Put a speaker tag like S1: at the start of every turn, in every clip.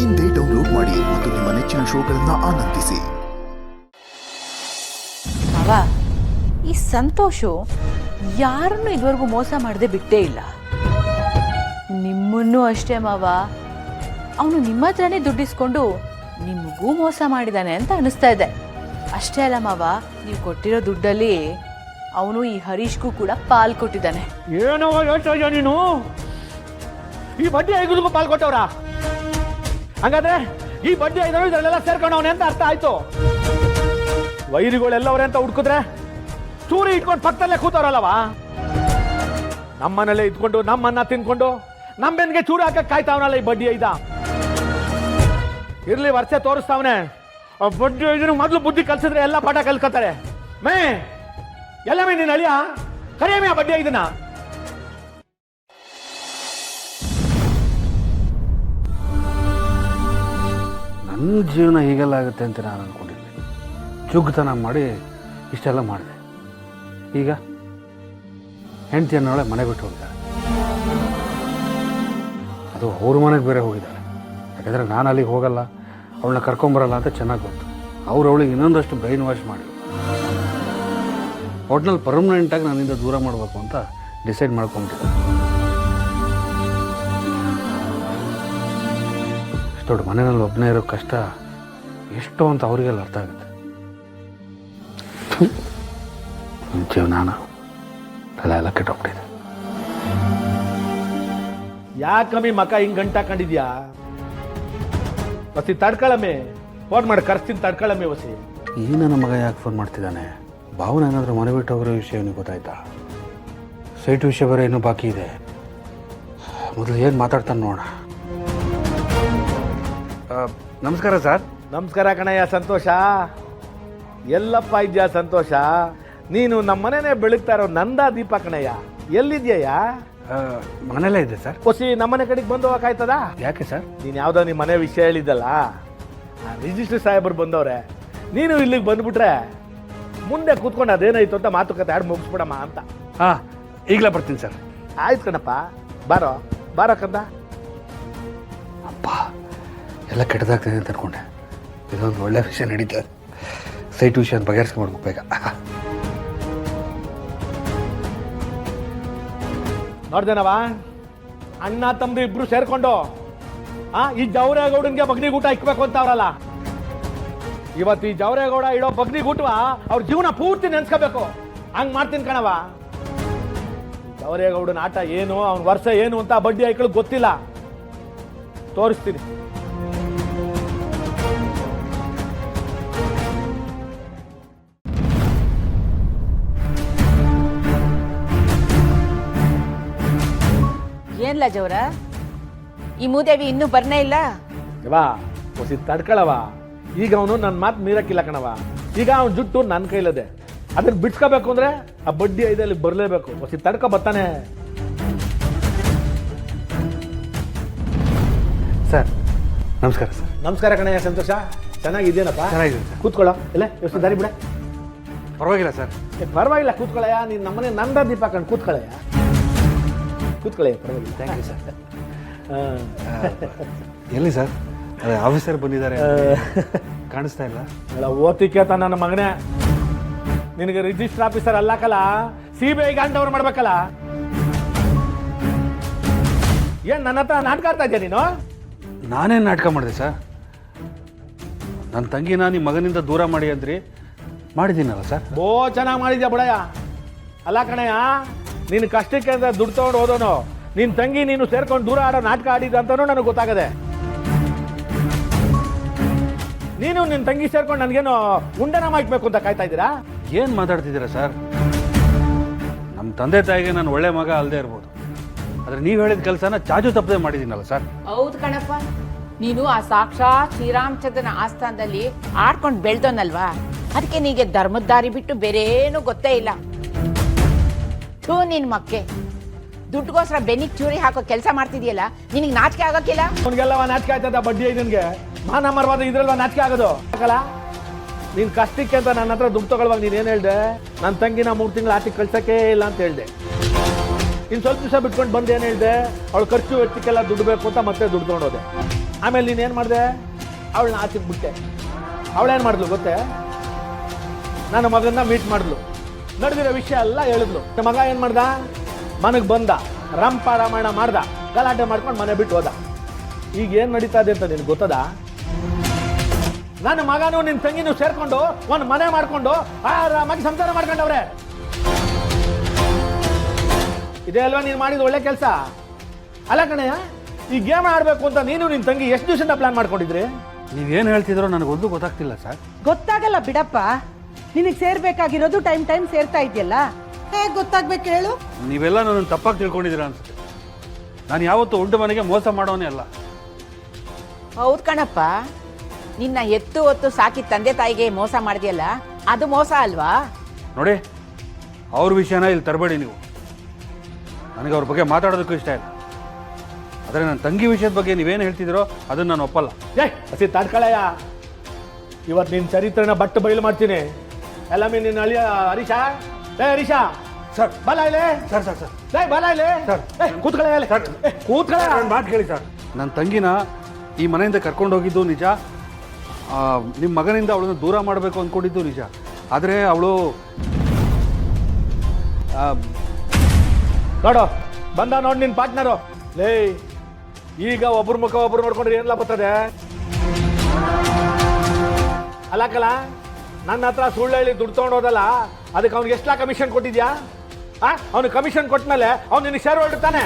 S1: ಇಂದೇ ಡೌನ್ಲೋಡ್ ಮಾಡಿ ಮತ್ತು ನಿಮ್ಮ ನೆಚ್ಚಿನ ಶೋಗಳನ್ನು ಆನಂದಿಸಿ.
S2: ಮಾವ, ಈ ಸಂತೋಷು ಯಾರನ್ನು ಇದುವರೆಗೂ ಮೋಸ ಮಾಡದೆ ಬಿಟ್ಟೇ ಇಲ್ಲ. ನಿಮ್ಮನ್ನೂ ಅಷ್ಟೇ ಮಾವ. ಅವನು ನಿಮ್ಮ ಹತ್ರನೇ ದುಡ್ಡಿಸ್ಕೊಂಡು ನಿಮಗೂ ಮೋಸ ಮಾಡಿದ್ದಾನೆ ಅಂತ ಅನಿಸ್ತಾ ಇದೆ. ಅಷ್ಟೇ ಅಲ್ಲ ಮಾವ, ನೀವು ಕೊಟ್ಟಿರೋ ದುಡ್ಡಲ್ಲಿ ಅವನು ಈ ಹರೀಶ್ಗೂ ಕೂಡ ಪಾಲ್ ಕೊಟ್ಟಿದ್ದಾನೆ.
S3: ಏನೋ ಹೇಳ್ತಾ ಇದೆಯಾ ನೀನು? ಈ ಬಡ್ಡಿ ಐದುಗೂ ಪಾಲ್ ಕೊಟ್ಟವ್ರ? ಹಂಗಾದ್ರೆ ಈ ಬಡ್ಡಿ ಐದರು ಇದರಲ್ಲೆಲ್ಲ ಸೇರ್ಕೊಂಡವನೆ ಅಂತ ಅರ್ಥ ಆಯ್ತು. ವೈರಿಗಳೆಲ್ಲವ್ರೆ ಅಂತ ಹುಡ್ಕಿದ್ರೆ ಚೂರಿ ಇಟ್ಕೊಂಡು ಪಕ್ಕದಲ್ಲೇ ಕೂತವ್ರಲ್ಲವಾ? ನಮ್ಮನೇಲೆ ಇದ್ಕೊಂಡು ನಮ್ಮನ್ನ ತಿನ್ಕೊಂಡು ನಮ್ಮ ಬೆನ್ಗೆ ಚೂರು ಹಾಕಕ್ ಕಾಯ್ತಾವನಲ್ಲ ಈ ಬಡ್ಡಿ ಐದ. ಇರ್ಲಿ, ವರ್ಷ ತೋರಿಸ್ತಾವನೆ. ಬಡ್ಡಿ ಐದನು ಮೊದಲು ಬುದ್ಧಿ ಕಲ್ಸಿದ್ರೆ ಎಲ್ಲ ಪಾಠ ಕಲ್ತ್ಕೊತಾರೆ. ಮೇ ಎಲ್ಲ ಮೇ ನೀನು ಅಳಿಯ ಕರಿಯಮೇ ಆ ಬಡ್ಡಿ ಐದನ.
S4: ನನ್ನ ಜೀವನ ಹೀಗೆಲ್ಲ ಆಗುತ್ತೆ ಅಂತ ನಾನು ಅಂದ್ಕೊಂಡಿದ್ದೆ. ಚುಗ್ತನ ಮಾಡಿ ಇಷ್ಟೆಲ್ಲ ಮಾಡಿದೆ. ಈಗ ಹೆಂಡತಿಯನ್ನೊಳೆ ಮನೆ ಬಿಟ್ಟು ಹೋಗಿದ್ದಾಳೆ. ಅದು ಅವ್ರ ಮನೆಗೆ ಬೇರೆ ಹೋಗಿದ್ದಾಳೆ. ಯಾಕಂದರೆ ನಾನು ಅಲ್ಲಿಗೆ ಹೋಗಲ್ಲ, ಅವಳನ್ನ ಕರ್ಕೊಂಬರಲ್ಲ ಅಂತ ಚೆನ್ನಾಗಿ ಗೊತ್ತು. ಅವ್ರು ಅವಳಿಗೆ ಇನ್ನೊಂದಷ್ಟು ಬ್ರೈನ್ ವಾಶ್ ಮಾಡಿದ್ರು. ಒಟ್ನಲ್ಲಿ ಪರ್ಮನೆಂಟಾಗಿ ನನ್ನಿಂದ ದೂರ ಮಾಡಬೇಕು ಅಂತ ಡಿಸೈಡ್ ಮಾಡ್ಕೊಂಬಿಟ್ಟಿದ್ದಾರೆ. ಇಷ್ಟು ದೊಡ್ಡ ಮನೆಯಲ್ಲಿ ಒಬ್ಬನೇ ಇರೋ ಕಷ್ಟ ಎಷ್ಟು ಅಂತ ಅವರಿಗೆಲ್ಲ ಅರ್ಥ ಆಗುತ್ತೆ. ಜೀವನಾನ ಎಲ್ಲ ಕೆಟ್ಟೋಗ್ಬಿಟ್ಟಿದೆ.
S3: ಯಾಕಮ್ಮಿ ಮಕ ಹಿಂಗ್ ಗಂಟ ಕಂಡಿದ್ಯಾ? ವಸಿ ತಡ್ಕೊಳಮ್ಮೆ, ಫೋನ್ ಮಾಡಿ ಕರ್ಸ್ತೀನಿ, ತಡ್ಕೊಳಮ್ಮೆ ವಸಿ.
S4: ಈ ನನ್ನ ಮಗ ಯಾಕೆ ಫೋನ್ ಮಾಡ್ತಿದ್ದಾನೆ? ಭಾವನ ಏನಾದರೂ ಮನೆ ಬಿಟ್ಟು ಹೋಗಿರೋ ವಿಷಯ ಅವನಿಗೆ ಗೊತ್ತಾಯ್ತಾ? ಸೈಟ್ ವಿಷಯ ಬೇರೆ ಇನ್ನೂ ಬಾಕಿ ಇದೆ. ಮೊದಲು ಏನು ಮಾತಾಡ್ತಾನೆ ನೋಡೋಣ. ನಮಸ್ಕಾರ ಸರ್.
S3: ನಮಸ್ಕಾರ ಕಣಯ್ಯ ಸಂತೋಷ. ಎಲ್ಲಪ್ಪ ಇದ್ಯಾ ಸಂತೋಷ? ನೀನು ನಮ್ಮ ಮನೆನೇ ಬೆಳಗ್ತಾ ಇರೋ ನಂದಾ ದೀಪ ಕಣಯ್ಯ. ಎಲ್ಲಿದ್ಯಯ್ಯ?
S4: ಮನೆಯಲ್ಲೇ ಇದೆ ಸರ್.
S3: ಹೊಸಿ ನಮ್ಮನೆ ಕಡೆಗೆ ಬಂದು ಹೋಗಕ್ಕಾಯ್ತದ?
S4: ಯಾಕೆ ಸರ್?
S3: ನೀನು ಯಾವುದೋ ನಿಮ್ಮ ಮನೆ ವಿಷಯ ಹೇಳಿದ್ದಲ್ಲ, ರಿಜಿಸ್ಟರ್ ಸಾಹೇಬರು ಬಂದವ್ರೆ. ನೀನು ಇಲ್ಲಿಗೆ ಬಂದ್ಬಿಟ್ರೆ ಮುಂದೆ ಕೂತ್ಕೊಂಡು ಅದೇನಾಯ್ತು ಅಂತ ಮಾತುಕತೆ ಆಡಿ ಮುಗಿಸ್ಬಿಡಮ್ಮ ಅಂತ.
S4: ಹಾಂ, ಈಗಲೇ ಬರ್ತೀನಿ ಸರ್.
S3: ಆಯ್ತು ಕಣಪ್ಪ, ಬಾರೋ ಬಾರೋ ಕಂದ.
S4: ಅಪ್ಪ, ಎಲ್ಲ ಕೆಟ್ಟದಾಗ್ತದೆ ಅಂತ ಅನ್ಕೊಂಡೆ. ಇದೊಂದು ಒಳ್ಳೆ ವಿಷಯ ನಡೀತದೆ. ಸೈಟ್ ವಿಷಯ ಬಗೆಹರಿಸ್ಕೊಂಡ್ಬಿಡ್ಬೇಕು ಬೇಗ.
S3: ನೋಡ್ದೇನವ, ಅಣ್ಣ ತಮ್ಮದು ಇಬ್ರು ಸೇರ್ಕೊಂಡು ಈ ಜವರೇಗೌಡನ್ಗೆ ಬಗ್ನಿಗೆ ಊಟ ಇಕ್ಬೇಕು ಅಂತ ಅವ್ರಲ್ಲ. ಇವತ್ತು ಈ ಜವರೇಗೌಡ ಇಡೋ ಬಗ್ನಿಗೆ ಊಟವ ಅವ್ರ ಜೀವನ ಪೂರ್ತಿ ನೆನ್ಸ್ಕೋಬೇಕು. ಹಂಗ್ ಮಾಡ್ತೀನಿ ಕಣವ. ಜವರೇಗೌಡನ ಆಟ ಏನು, ಅವ್ನ ವರ್ಷ ಏನು ಅಂತ ಬಡ್ಡಿ ಐಕಳಿಗೆ ಗೊತ್ತಿಲ್ಲ. ತೋರಿಸ್ತೀನಿ.
S2: ಏನ್ಲ ಜವರ, ಈ ಮೂದೇವಿ ಇನ್ನೂ ಬರ್ನೇ ಇಲ್ಲ?
S3: ವಾ ಹೊಸಿ ತಡ್ಕೊಳವ. ಈಗ ಅವನು ನನ್ನ ಮಾತು ಮೀರಕ್ಕಿಲ್ಲ ಕಣವ. ಈಗ ಅವನ ಜುಟ್ಟು ನನ್ನ ಕೈಲದೆ. ಅದನ್ನ ಬಿಡ್ಸ್ಕೋಬೇಕು ಅಂದ್ರೆ ಆ ಬಡ್ಡಿ ಐದಲ್ಲಿ ಬರಲೇಬೇಕು. ಹೊಸಿ ತಡ್ಕೊ ಬರ್ತಾನೆ.
S4: ಸರ್ ನಮಸ್ಕಾರ ಸರ್.
S3: ನಮಸ್ಕಾರ ಕಣಯ್ಯ ಸಂತೋಷ. ಚೆನ್ನಾಗಿದ್ದೇನಪ್ಪ?
S4: ಚೆನ್ನಾಗಿದೆ ಸರ್.
S3: ಕೂತ್ಕೊಳ್ಳೋ. ಇಲ್ಲ ಎಷ್ಟು ದಾರಿ ಬಿಡ.
S4: ಪರವಾಗಿಲ್ಲ ಸರ್.
S3: ಪರವಾಗಿಲ್ಲ, ಕೂತ್ಕೊಳ್ಳಯ್ಯ. ನೀನು ನಮ್ಮನೆ ನಂದ ದೀಪ ಕಂಡು ಕೂತ್ಕೊಳ್ಳಯ್ಯ. ಕೂತ್ಕೊಳ್ಳಯ್ಯ, ಪರವಾಗಿಲ್ಲ. Thank you sir.
S4: ಎಲ್ಲಿ ಸರ್? ಅದೇ ಆಫೀಸರ್ ಬಂದಿದ್ದಾರೆ, ಕಾಣಿಸ್ತಾ ಇಲ್ಲ.
S3: ಅಲ್ಲ, ಓತಿಕೇತ ನನ್ನ ಮಗನೇ. ನಿನಗೆ ರಿಜಿಸ್ಟರ್ ಆಫೀಸರ್ ಅಲ್ಲಕಲ್ಲ, CBI ಗಂಟವ್ರು ಮಾಡ್ಬೇಕಲ್ಲ. ಏನ್ ನನ್ನ ಹತ್ರ ನಾಟಕ ಆಡ್ತಾ ಇದೆಯಾ ನೀನು?
S4: ನಾನೇನು ನಾಟಕ ಮಾಡಿದೆ ಸರ್? ನನ್ನ ತಂಗಿನ ನಿಮ್ಮ ಮಗನಿಂದ ದೂರ ಮಾಡಿ ಅಂದ್ರಿ, ಮಾಡಿದ್ದೀನಲ್ಲ ಸರ್.
S3: ಬೋ ಚೆನ್ನಾಗಿ ಮಾಡಿದ್ಯಾ ಬಿಡಯ್ಯ. ಅಲ್ಲ ಕಣಯ್ಯ, ನೀನು ಕಷ್ಟಕ್ಕೆ ಅಂತ ದುಡ್ಡು ತಗೊಂಡು ಹೋದೋನು ನಿನ್ನ ತಂಗಿ ನೀನು ಸೇರ್ಕೊಂಡು ದೂರ ಆಡೋ ನಾಟಕ ಆಡಿದ ಅಂತಾನೂ ನನಗೆ ಗೊತ್ತಾಗದೆ. ನೀನು ನಿನ್ನ ತಂಗಿ ಸೇರ್ಕೊಂಡು ನನಗೇನು ಉಂಡನ ಮಾಡ್ಬೇಕು ಅಂತ ಕಾಯ್ತಾ ಇದ್ದೀರಾ?
S4: ಏನು ಮಾತಾಡ್ತಿದ್ದೀರಾ ಸರ್? ನಮ್ಮ ತಂದೆ ತಾಯಿಗೆ ನಾನು ಒಳ್ಳೆ ಮಗ ಅಲ್ಲದೆ ಇರ್ಬೋದು, ಆದರೆ ನೀವು ಹೇಳಿದ ಕೆಲಸನ ಚಾಚು ತಪ್ಪದೆ ಮಾಡಿದ್ದೀನಲ್ಲ ಸರ್.
S2: ಹೌದು ಕಣಪ್ಪ, ನೀನು ಆ ಸಾಕ್ಷಾತ್ ಶ್ರೀರಾಮಚಂದ್ರನ ಆಸ್ಥಾನದಲ್ಲಿ ಆಡ್ಕೊಂಡು ಬೆಳ್ದೋನಲ್ವಾ, ಅದಕ್ಕೆ ನೀಗೆ ಧರ್ಮದ ದಾರಿ ಬಿಟ್ಟು ಬೇರೆ ಏನು ಗೊತ್ತೇ ಇಲ್ಲ. ಥೂ ನಿನ್ ಮಕ್ಕೆ, ದುಡ್ಡುಗೋಸ್ಕರ ಬೆನ್ನಿಗೆ ಚೂರಿ ಹಾಕೋ ಕೆಲಸ ಮಾಡ್ತಿದ್ಯಲ್ಲ, ನಿನಗೆ ನಾಚಿಕೆ ಆಗೋಕ್ಕಿಲ್ಲ?
S3: ಅವನಿಗೆಲ್ಲವ ನಾಚಿಕೆ ಆಯ್ತದ ಬಡ್ಡಿ ಐದನ್ಗೆ. ಮಾನ ಮರವಾದ ಇದ್ರಲ್ವ ನಾಚಿಕೆ ಆಗೋದು ಆಗಲ್ಲ? ನೀನು ಕಷ್ಟಕ್ಕೆ ಅಂತ ನನ್ನ ಹತ್ರ ದುಡ್ಡು ತಗೊಳ್ಳುವಾಗ ನೀನು ಏನು ಹೇಳ್ದೆ? ನನ್ನ ತಂಗಿನ 3 ತಿಂಗಳು ಆಚೆ ಕಳ್ಸೋಕ್ಕೇ ಇಲ್ಲ ಅಂತ ಹೇಳ್ದೆ. ಇನ್ನು ಸ್ವಲ್ಪ ದಿವಸ ಬಿಟ್ಕೊಂಡು ಬಂದು ಏನು ಹೇಳಿದೆ, ಅವಳು ಖರ್ಚು ವೆಚ್ಚಕ್ಕೆಲ್ಲ ದುಡ್ಡು ಬೇಕು ಅಂತ ಮತ್ತೆ ದುಡ್ಡು ತೊಗೊಂಡೋದೆ. ಆಮೇಲೆ ನೀನೇನು ಮಾಡಿದೆ, ಅವಳನ್ನ ಆಚೆಗೆ ಬಿಟ್ಟೆ. ಅವಳೇನು ಮಾಡಿದ್ಲು ಗೊತ್ತೇ, ನನ್ನ ಮಗನ್ನ ಮೀಟ್ ಮಾಡಿದ್ಲು, ನಡೆದಿರೋ ವಿಷಯ ಎಲ್ಲ ಹೇಳಿದ್ಲು. ನನ್ನ ಮಗ ಏನು ಮಾಡ್ದ, ಮನೆಗೆ ಬಂದ, ರಂಪ ರಾಮಾಯಣ ಮಾಡ್ದ, ಗಲಾಟೆ ಮಾಡ್ಕೊಂಡು ಮನೆ ಬಿಟ್ಟು ಹೋದ. ಈಗ ಏನು ನಡೀತಾ ಇದೆ ಅಂತ ನಿನಗೆ ಗೊತ್ತದ? ನನ್ನ ಮಗನೂ ನಿನ್ನ ತಂಗಿನೂ ಸೇರ್ಕೊಂಡು ಒಂದು ಮನೆ ಮಾಡ್ಕೊಂಡು ಆರಾಮಾಗಿ ಸಂಸಾರ ಮಾಡ್ಕೊಂಡವ್ರೆ. ಇದೇ ಅಲ್ವಾ ನೀನು ಮಾಡಿದ ಒಳ್ಳೆ ಕೆಲಸ ಅಲ್ಲ ಕಣಯ್ಯ? ಈ ಗೇಮ್ ಆಡಬೇಕು ಅಂತ ನೀನು ನಿನ್ನ ತಂಗಿ ಎಷ್ಟು ದಿವಸದಿಂದ ಪ್ಲಾನ್ ಮಾಡ್ಕೊಂಡಿದ್ರಿ?
S4: ನೀವೇನು ಹೇಳ್ತಿದ್ರೋ ನನಗೊಂದು ಗೊತ್ತಾಗ್ತಿಲ್ಲ ಸರ್.
S5: ಗೊತ್ತಾಗಲ್ಲ ಬಿಡಪ್ಪ, ನಿನಗೆ ಸೇರ್ಬೇಕಾಗಿರೋದು ಟೈಮ್ ಸೇರ್ತಾ ಇದೆಯಲ್ಲ, ಹೇಗೆ ಗೊತ್ತಾಗ್ಬೇಕು ಹೇಳು?
S4: ನೀವೆಲ್ಲ ನನ್ನ ತಪ್ಪಾಗಿ ತಿಳ್ಕೊಂಡಿದ್ದೀರಾ ಅನ್ಸುತ್ತೆ. ನಾನು ಯಾವತ್ತೂ ಉಂಟು ಮನೆಗೆ ಮೋಸ ಮಾಡೋನೇ ಅಲ್ಲ.
S2: ಹೌದು ಕಣಪ್ಪ, ನಿನ್ನ ಎತ್ತು ಹೊತ್ತು ಸಾಕಿ ತಂದೆ ತಾಯಿಗೆ ಮೋಸ ಮಾಡಿದ್ಯಲ್ಲ, ಅದು ಮೋಸ ಅಲ್ವಾ?
S4: ನೋಡಿ, ಅವ್ರ ವಿಷಯನ ಇಲ್ಲಿ ತರಬೇಡಿ ನೀವು. ನನಗೆ ಅವ್ರ ಬಗ್ಗೆ ಮಾತಾಡೋದಕ್ಕೂ ಇಷ್ಟ ಇಲ್ಲ. ಆದರೆ ನನ್ನ ತಂಗಿ ವಿಷಯದ ಬಗ್ಗೆ ನೀವೇನು ಹೇಳ್ತಿದ್ದೀರೋ ಅದನ್ನು ನಾನು ಒಪ್ಪಲ್ಲ.
S3: ಹಸಿ ತಡ್ಕಳಯ್ಯ, ಇವತ್ತು ನಿನ್ನ ಚರಿತ್ರೆನ ಬಟ್ಟು ಬಯಲು ಮಾಡ್ತೀನಿ. ಎಲ್ಲ ನಿನ್ನ ಅಳಿಯ ಹರೀಶ. ಹರೀಶ
S4: ಸರ್,
S3: ಬಲ ಇಲ್ಲಿ.
S4: ಸರ್ ಸರ್ ಸರ್
S3: ಬಲ ಇಲ್ಲಿ.
S4: ಸರ್,
S3: ಕೂತ್ಕೊಳ್ಳ
S4: ಸರ್,
S3: ಕೂತ್ಕೊಳ್ಳ.
S4: ನನ್ನ ಮಾತು ಕೇಳಿ ಸರ್. ನನ್ನ ತಂಗಿನ ಈ ಮನೆಯಿಂದ ಕರ್ಕೊಂಡು ಹೋಗಿದ್ದು ನಿಜ. ನಿಮ್ಮ ಮಗನಿಂದ ಅವಳನ್ನು ದೂರ ಮಾಡಬೇಕು ಅಂದ್ಕೊಂಡಿದ್ದು ನಿಜ. ಆದರೆ ಅವಳು
S3: ನೋಡು, ಬಂದ ನೋಡಿ ನಿನ್ನ ಪಾರ್ಟ್ನರು. ಲೇ, ಈಗ ಒಬ್ರ ಮುಖ ಒಬ್ರು ನೋಡ್ಕೊಂಡ್ರೆ ಏನೆಲ್ಲ ಬರ್ತದೆ? ಅಲ್ಲಕ್ಕಲ್ಲ, ನನ್ನ ಹತ್ರ ಸುಳ್ಳು ಹೇಳಿ ದುಡ್ಡು ತೊಗೊಂಡೋದಲ್ಲ, ಅದಕ್ಕೆ ಅವ್ನಿಗೆ ಎಷ್ಟೆಲ್ಲ ಕಮಿಷನ್ ಕೊಟ್ಟಿದ್ಯಾ? ಅವ್ನಿಗೆ ಕಮಿಷನ್ ಕೊಟ್ಮೇಲೆ ಅವ್ನು ನಿನಗೆ ಶೇರ್ ಹೊರಡ್ತಾನೆ.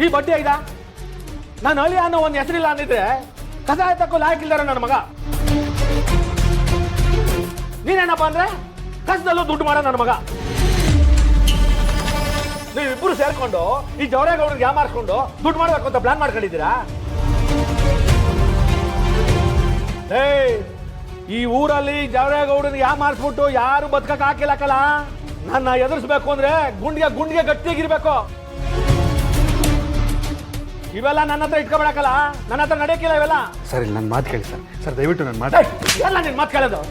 S3: ಈ ಬಡ್ಡಿ ಐದ ನಾನು ಅಳಿ ಅನ್ನೋ ಒಂದು ಹೆಸರಿಲ್ಲ ಅಂದಿದ್ರೆ ಕಸ ಆಯ್ತಕ್ಕೂ ಲಾಯಕ್ಕಿಲ್ದಾರ ನನ್ನ ಮಗ. ನೀನೇನಪ್ಪ ಅಂದ್ರೆ ಕಸದಲ್ಲೂ ದುಡ್ಡು ಮಾಡೋ ನನ್ನ ಮಗ. ನೀವಿಬ್ಬರು ಸೇರ್ಕೊಂಡು ಈ ಜವರೇಗೌಡರಿಗೆ ಯಾಮಾರಿಸ್ಕೊಂಡು ದುಡ್ಡು ಮಾಡಬೇಕು ಅಂತ ಪ್ಲಾನ್ ಮಾಡ್ಕೊಂಡಿದ್ದೀರಾ? ಈ ಊರಲ್ಲಿ ಜವರೇಗೌಡನಿಗೆ ಯಾಮಾರಿಸ್ಬಿಟ್ಟು ಯಾರು ಬದುಕಕ್ಕೆ ಹಾಕಿಲ್ಲಕ್ಕಲ್ಲ. ನನ್ನ ಎದುರಿಸ್ಬೇಕು ಅಂದ್ರೆ ಗುಂಡಿಗೆ ಗಟ್ಟಿಯಾಗಿರ್ಬೇಕು. ಇವೆಲ್ಲ ನನ್ನ ಹತ್ರ ಇಟ್ಕೊಬೇಡಕ್ಕಲ್ಲ, ನನ್ನ ಹತ್ರ ನಡೆಯಕ್ಕಿಲ್ಲ ಇವೆಲ್ಲ.
S4: ಸರ್, ನನ್ನ ಮಾತು ಕೇಳಿ ಸರ್. ಸರ್, ದಯವಿಟ್ಟು ನನ್ನ ಮಾತು.
S3: ಎಲ್ಲ ನಿನ್ನ ಮಾತು ಕೇಳೋದು.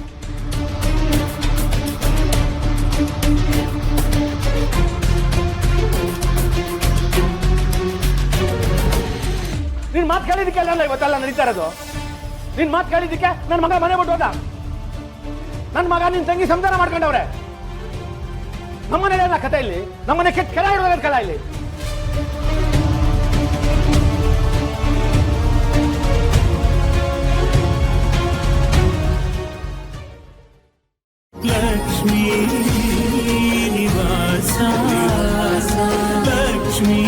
S3: ನಿನ್ ಮಾತು ಕೇಳಿದಕ್ಕೆ ಅಲ್ಲ ಇವತ್ತೆಲ್ಲ ನಡೀತಾ ಇರೋದು. ನಿನ್ ಮಾತು ಕೇಳಿದಕ್ಕೆ ನನ್ನ ಮಗ ಮನೆ ಬಿಟ್ಟು ಹೋದ. ನನ್ನ ಮಗ ನಿನ್ ತಂಗಿ ಸಂಧಾನ ಮಾಡ್ಕೊಂಡವ್ರೆ. ನಮ್ಮನೆ ಕಥೆ ಇಲ್ಲಿ, ನಮ್ಮನೆ ಕೆಟ್ಟ ಕೆಲ ಹಿಡುವ ಕಲ ಇಲ್ಲಿ.
S6: लक्ष्मी निवासा लक्ष्मी